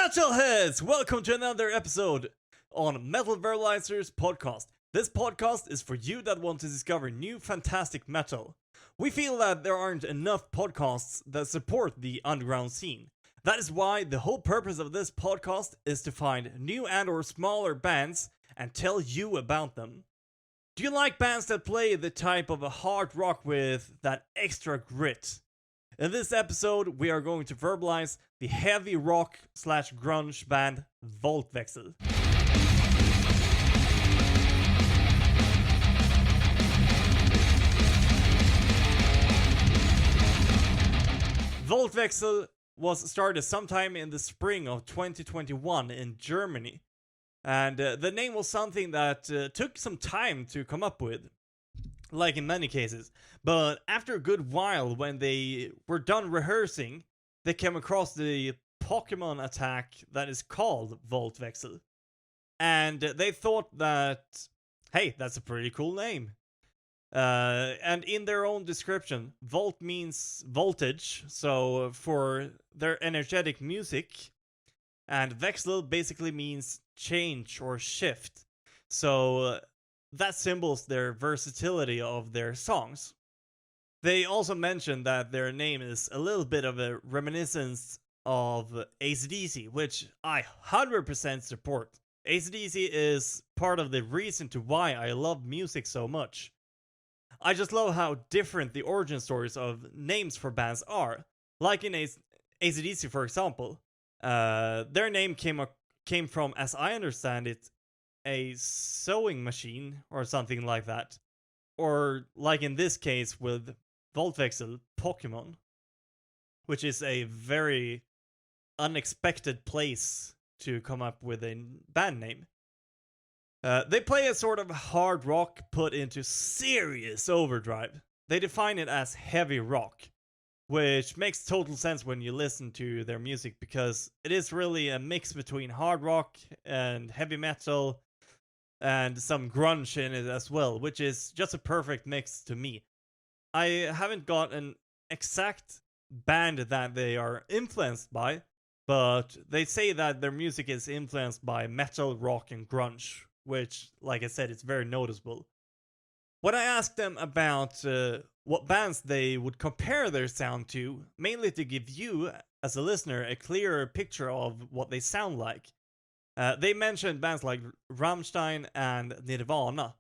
Metalheads! Welcome to another episode on Metal Verbalizers podcast. This podcast is for you that want to discover new fantastic metal. We feel that there aren't enough podcasts that support the underground scene. That is why the whole purpose of this podcast is to find new and or smaller bands and tell you about them. Do you like bands that play the type of a hard rock with that extra grit? In this episode, we are going to verbalize the heavy rock / grunge band Voltwechsel. Voltwechsel was started sometime in the spring of 2021 in Germany. And the name was something that took some time to come up with, like in many cases. But after a good while, when they were done rehearsing, they came across the Pokemon attack that is called Voltwechsel. And they thought that, hey, that's a pretty cool name. And in their own description, Volt means voltage, so for their energetic music, and Wechsel basically means change or shift. So that symbols their versatility of their songs. They also mentioned that their name is a little bit of a reminiscence of AC/DC, which I 100% support. AC/DC is part of the reason to why I love music so much. I just love how different the origin stories of names for bands are. Like in AC/DC, for example, their name came from, as I understand it, a sewing machine or something like that. Or like in this case with Voltwechsel, Pokemon, which is a very unexpected place to come up with a band name. They play a sort of hard rock put into serious overdrive. They define it as heavy rock, which makes total sense when you listen to their music because it is really a mix between hard rock and heavy metal and some grunge in it as well, which is just a perfect mix to me. I haven't got an exact band that they are influenced by, but they say that their music is influenced by metal, rock, and grunge, which, like I said, it's very noticeable. When I asked them about what bands they would compare their sound to, mainly to give you, as a listener, a clearer picture of what they sound like, they mentioned bands like Rammstein and Nirvana.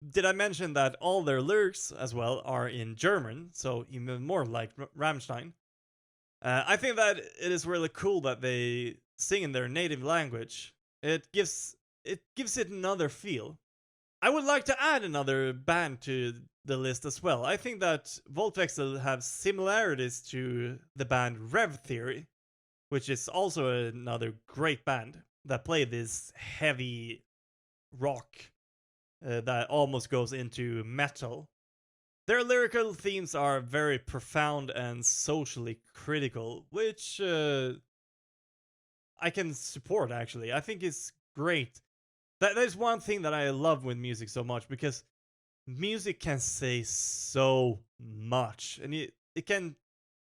Did I mention that all their lyrics as well are in German, so even more like Rammstein? I think that it is really cool that they sing in their native language. It gives it another feel. I would like to add another band to the list as well. I think that Voltwechsel have similarities to the band Rev Theory, which is also another great band that play this heavy rock that almost goes into metal. Their lyrical themes are very profound and socially critical, which I can support actually. I think it's great. That is one thing that I love with music so much, because music can say so much, and it can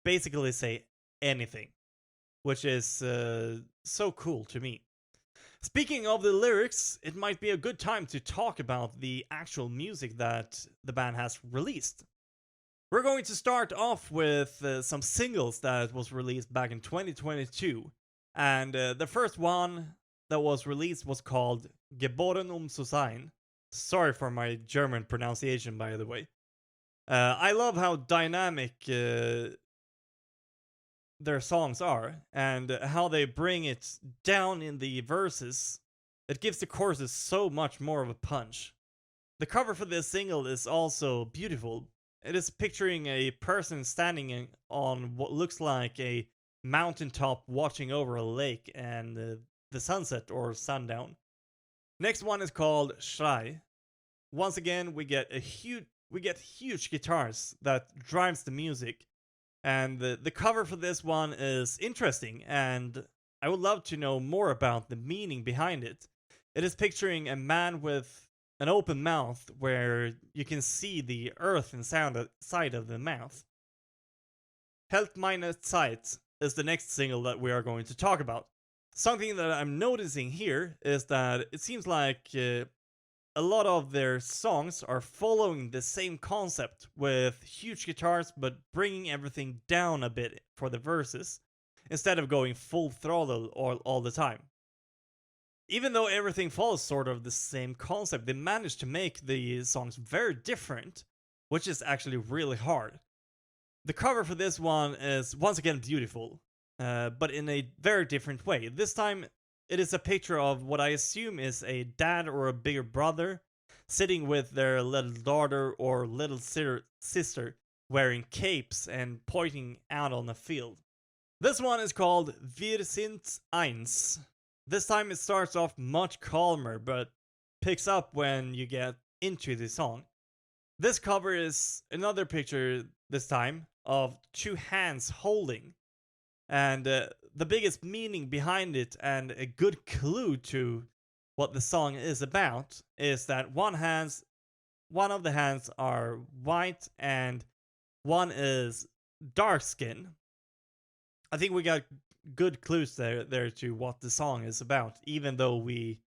basically say anything, which is so cool to me. Speaking of the lyrics, it might be a good time to talk about the actual music that the band has released. We're going to start off with some singles that was released back in 2022, and the first one that was released was called Geboren zu sein. Sorry for my German pronunciation, by the way. I love how dynamic their songs are, and how they bring it down in the verses. It gives the choruses so much more of a punch. The cover for this single is also beautiful. It is picturing a person standing on what looks like a mountaintop watching over a lake and the sunset or sundown. Next one is called Schrei. Once again, we get huge guitars that drives the music. And the cover for this one is interesting, and I would love to know more about the meaning behind it. It is picturing a man with an open mouth where you can see the earth inside of the mouth. Helt meine Zeit is the next single that we are going to talk about. Something that I'm noticing here is that it seems like a lot of their songs are following the same concept with huge guitars but bringing everything down a bit for the verses instead of going full throttle all the time. Even though everything follows sort of the same concept, they managed to make the songs very different, which is actually really hard. The cover for this one is once again beautiful, but in a very different way. This time, it is a picture of what I assume is a dad or a bigger brother sitting with their little daughter or little sister wearing capes and pointing out on a field. This one is called Wir sind eins. This time it starts off much calmer, but picks up when you get into the song. This cover is another picture, this time, of two hands holding. And the biggest meaning behind it, and a good clue to what the song is about, is that one of the hands are white and one is dark skin. I think we got good clues there to what the song is about, even though we,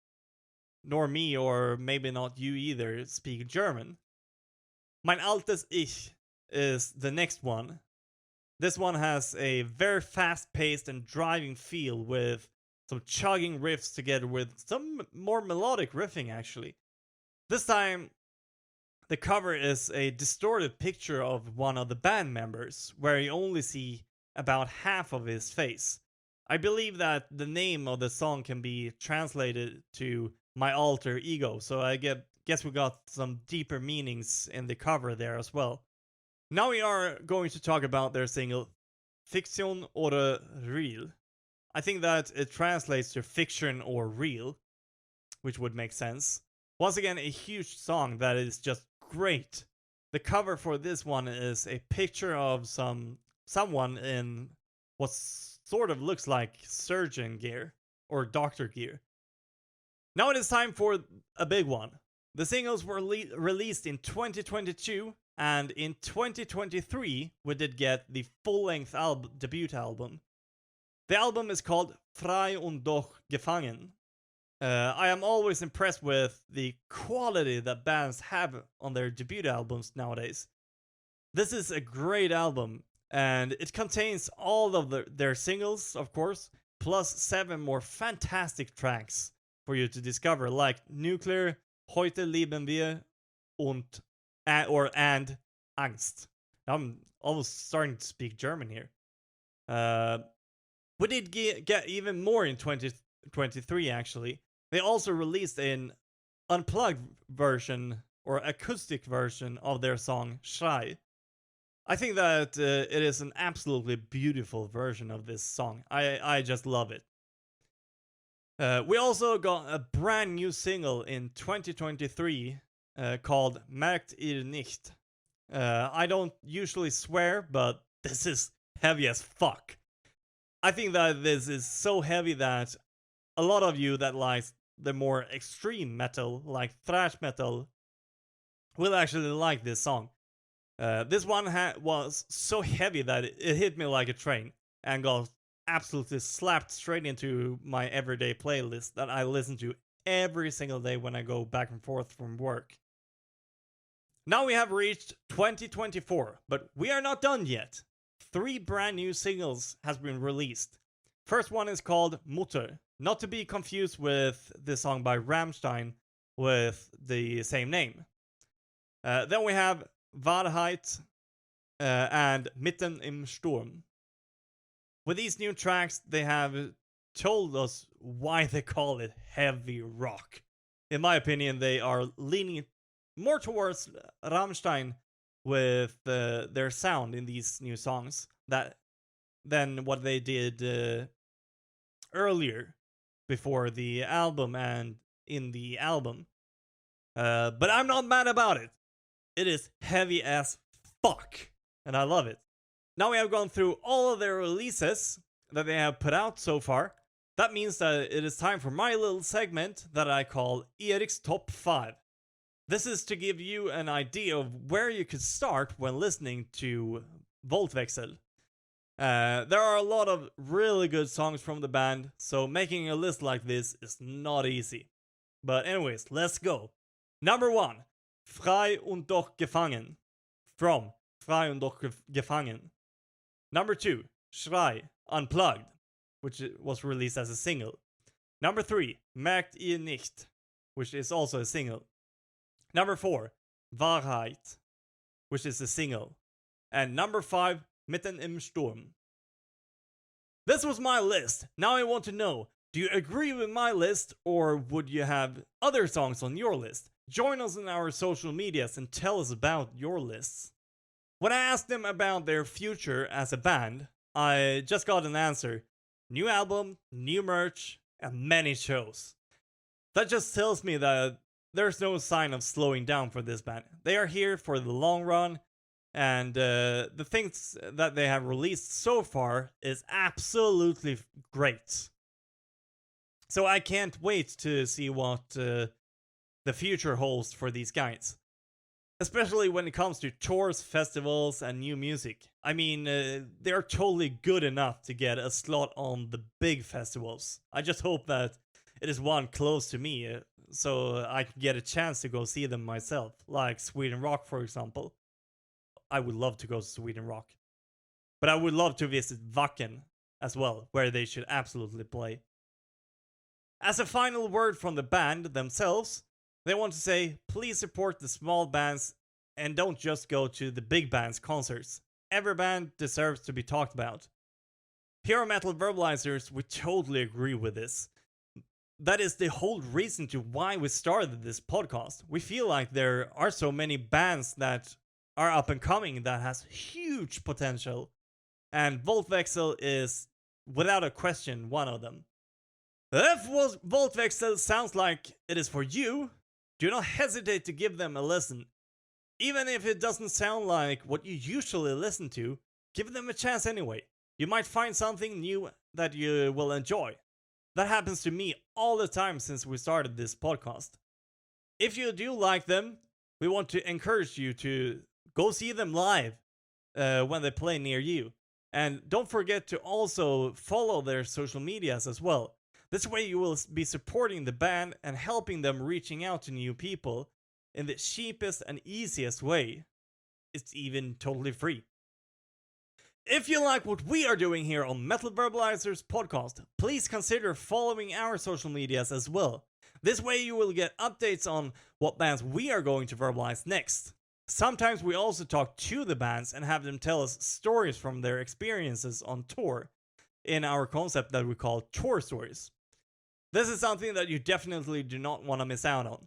nor me or maybe not you either, speak German. Mein altes Ich is the next one. This one has a very fast-paced and driving feel with some chugging riffs together with some more melodic riffing actually. This time the cover is a distorted picture of one of the band members where you only see about half of his face. I believe that the name of the song can be translated to My Alter Ego, so I guess we got some deeper meanings in the cover there as well. Now we are going to talk about their single Fiction oder Real. I think that it translates to fiction or real, which would make sense. Once again, a huge song that is just great. The cover for this one is a picture of someone in what sort of looks like surgeon gear or doctor gear. Now it is time for a big one. The singles were released in 2022, and in 2023 we did get the full-length debut album. The album is called Frei und doch gefangen. I am always impressed with the quality that bands have on their debut albums nowadays. This is a great album, and it contains all of their singles, of course, plus 7 more fantastic tracks for you to discover, like Nuclear, Heute leben wir, und Angst. I'm almost starting to speak German here. We did get even more in 2023 actually. They also released an unplugged version or acoustic version of their song Schrei. I think that it is an absolutely beautiful version of this song. I just love it. We also got a brand new single in 2023 called Merkt ihr nicht. I don't usually swear, but this is heavy as fuck. I think that this is so heavy that a lot of you that like the more extreme metal, like thrash metal, will actually like this song. This one was so heavy that it hit me like a train and got absolutely slapped straight into my everyday playlist that I listen to every single day when I go back and forth from work. Now we have reached 2024, but we are not done yet. 3 brand new singles has been released. First one is called Mutter, not to be confused with the song by Rammstein with the same name. Then we have Wahrheit and Mitten im Sturm. With these new tracks, they have told us why they call it heavy rock. In my opinion, they are leaning more towards Rammstein with their sound in these new songs than what they did earlier before the album and in the album. But I'm not mad about it. It is heavy as fuck, and I love it. Now we have gone through all of their releases that they have put out so far. That means that it is time for my little segment that I call Erik's Top 5. This is to give you an idea of where you could start when listening to Voltwechsel. There are a lot of really good songs from the band, so making a list like this is not easy. But anyways, let's go. Number 1, Frei und doch gefangen. From Frei und doch gefangen. Number 2, Schrei, Unplugged, which was released as a single. Number 3, Merkt ihr nicht, which is also a single. Number 4, Wahrheit, which is a single. And number 5, Mitten im Sturm. This was my list. Now I want to know, do you agree with my list, or would you have other songs on your list? Join us in our social medias and tell us about your lists. When I asked them about their future as a band, I just got an answer. New album, new merch, and many shows. That just tells me that there's no sign of slowing down for this band. They are here for the long run, and the things that they have released so far is absolutely great. So I can't wait to see what the future holds for these guys. Especially when it comes to tours, festivals, and new music. I mean, they're totally good enough to get a slot on the big festivals. I just hope that it is one close to me, so I can get a chance to go see them myself, like Sweden Rock, for example. I would love to go to Sweden Rock. But I would love to visit Wacken as well, where they should absolutely play. As a final word from the band themselves, they want to say, please support the small bands and don't just go to the big bands' concerts. Every band deserves to be talked about. Here on Metal Verbalizers, we totally agree with this. That is the whole reason to why we started this podcast. We feel like there are so many bands that are up and coming that has huge potential. And Voltwechsel is, without a question, one of them. If Voltwechsel sounds like it is for you, do not hesitate to give them a listen. Even if it doesn't sound like what you usually listen to, give them a chance anyway. You might find something new that you will enjoy. That happens to me all the time since we started this podcast. If you do like them, we want to encourage you to go see them live when they play near you. And don't forget to also follow their social medias as well. This way you will be supporting the band and helping them reaching out to new people in the cheapest and easiest way. It's even totally free. If you like what we are doing here on Metal Verbalizers podcast, please consider following our social medias as well. This way you will get updates on what bands we are going to verbalize next. Sometimes we also talk to the bands and have them tell us stories from their experiences on tour in our concept that we call Tour Stories. This is something that you definitely do not want to miss out on.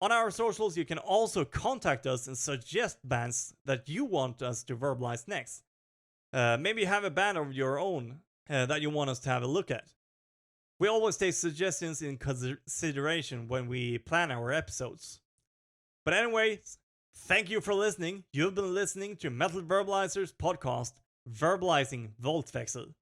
On our socials, you can also contact us and suggest bands that you want us to verbalize next. Maybe you have a band of your own that you want us to have a look at. We always take suggestions in consideration when we plan our episodes. But anyways, thank you for listening. You've been listening to Metal Verbalizers podcast, Verbalizing Voltwechsel.